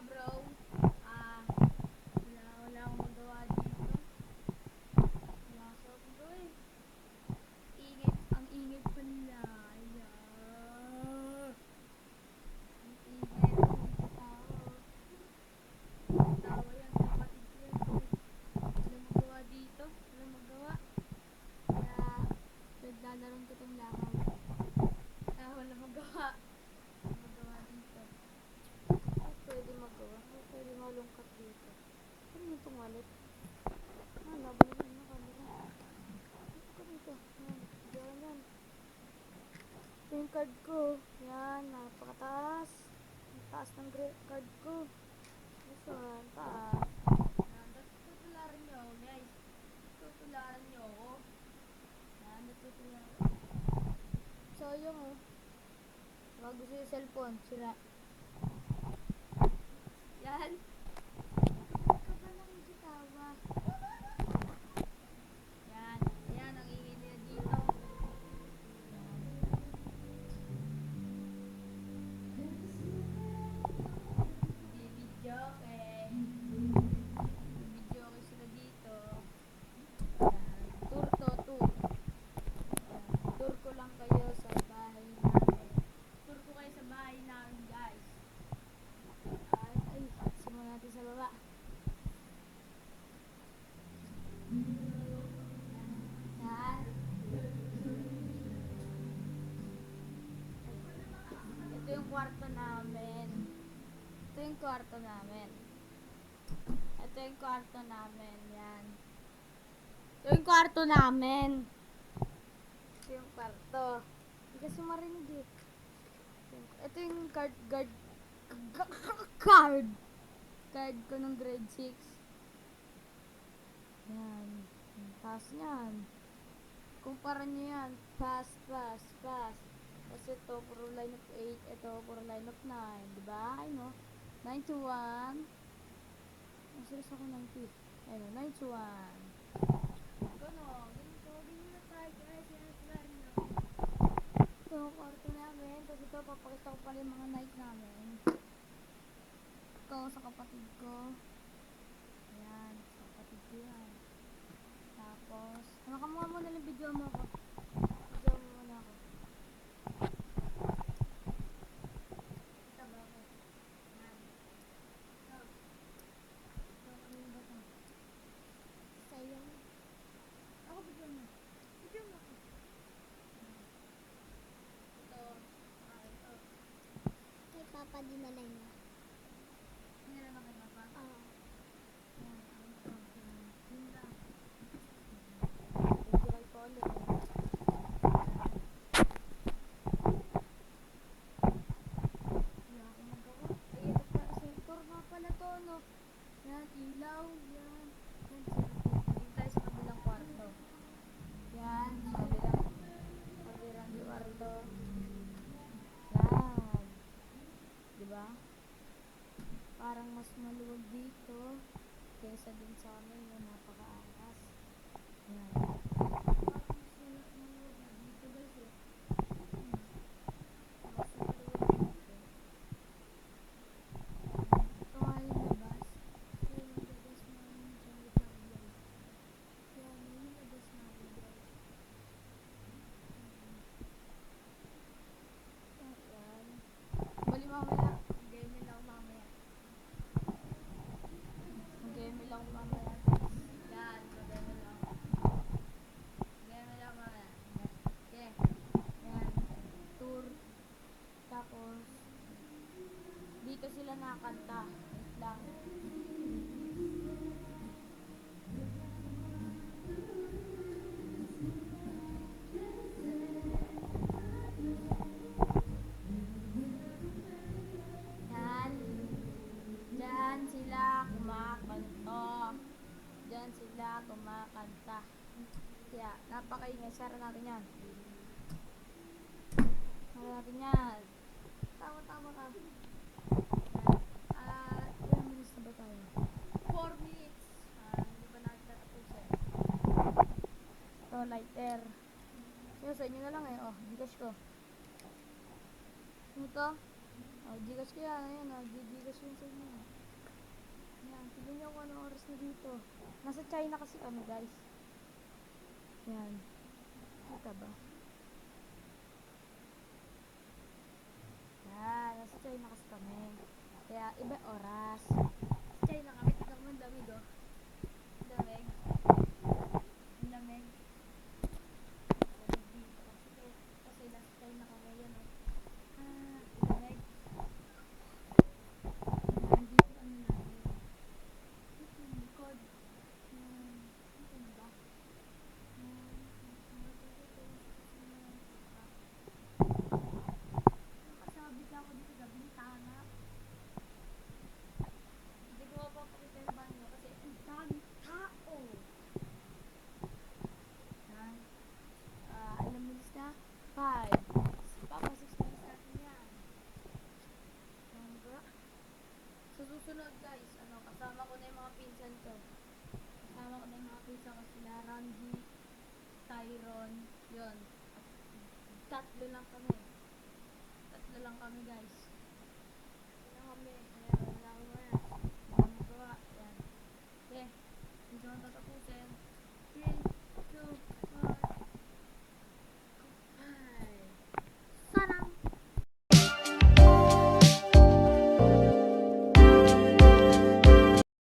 bro. Wala akong magawa dito. Wala kasi akong gawin. Ang ingay pala. Ayan. Ang ingay ng tao. Tawa yan, kapatid ko yan. Wala magawa dito. Wala magawa. Kaya, naglalaroon ko itong lakaw. Wala magawa. Wala magawa dito. Pwede magawa. Pwede malungkat dito. Ano yung itong wallet? Nabalikan na camera. Ito ko dito. Yan. Ito yung card ko. Yan, napakataas. Ang taas ng card ko. Saan? Taas. Yan, tutularan nyo ako, guys. Tutularan nyo ako. Yan, tutularan. Sayang oh. Bago gusto yung cellphone, sira. Yan. Ka ba lang gitawa? Yan ang ingay nila dito. Video okay. Video okay sila dito. Tour to tour. Tour ko lang kayo sa bahay namin. Tour ko kayo sa bahay namin, guys. Ay, simulan natin sa baba. Yan. Ito yung kwarto namin. Ito yung kwarto namin. Ito yung kwarto namin. Yan. Ito yung kwarto namin. Ito yung kwarto. Hindi kasi marinig eh. Ito yung card ko ng grade 6. Yan. Ang taas niyan. Kumpara nyo yan. Fast. Kasi ito, puro line of 8. Ito, puro line of 9. Diba? Ay, no? 9 to 1. Ang serious ako 90. Ayun, 9 to 1. Ganito na tayo, guys. Ito, kwarto namin. Tapos ito, papakita ko pala yung mga night namin. Ito, sa kapatid ko. Ayan, sa kapatid ko yan. Tapos, nakamuha mo na lang video mo ako. Video mo muna ako. Kita ba ako? Ayan. Ito. Ano ba ito? Sayang. Ako video mo. Video mo ako. Ito. Ito. Kay Papa dinala niya. Dinala ba kay Papa? Oo. Ayan. Ito. Yun lang. Video kay Polo. Wala akong magawa. Ay, ito pa. Sector nga pala to, no? Yan, ilaw. Yan. Yan, dito tayo sa kabilang kwarto. Yan, sa kabilang kwarto. Yan. Diba? Parang mas maluwag dito kaysa dun sa amin yung napakaangas. Yan. Parang mas maluwag na dito, guys eh. Mas maluwag dito. Ito nga yung labas. Ito yung labas namin sa Sablay. Yan, yung labas namin, guys. Ayan. Bali mamaya. Game lang mamaya. Game lang mamaya. Yan, game lang. Game lang mamaya. Okay. Yan. Tour. Tapos, dito sila nakakanta. Wait lang. Yan. Diyan sila kumakanta. Diyan sila kumakanta. Kaya, napakaingay. Sara natin yan. Sara natin yan. Tama ka. Ilang minutes na ba tayo? 4 minutes. Hindi ba natin tatapusin? Ito, lighter. Yung sa inyo na lang eh. Oh, Gcash ko. Ito. Oh, Gcash ko yan. Ayan, Gcash yun sa inyo. Yan, tignan nyo kung anong oras na dito. Nasa China kasi kami, guys. Yan. Kita ba? Yan, nasa China kasi kami. Kaya, iba oras. Sa China kami, tignan mo ang lamig oh. Ang lamig. Ang lamig. Lamig dito kasi nasa China kami yan oh. Ang lamig. Yan, dito ano namin. Dito yung likod. Dito na ba? Nakasabit lang ako dito sa bintana. Hindi ko mapapakita yung banyo kasi ang daming tao. Yan. Ilang minutes na? 5. Papa, 6 minutes natin yan. Mangga. Sa susunod guys, kasama ko na yung mga pinsan ko. Kasama ko na yung mga pinsan ko sila, Randy, Tyron, yun. Tatlo lang kami. Tatlo lang kami guys. Tatlo lang kami.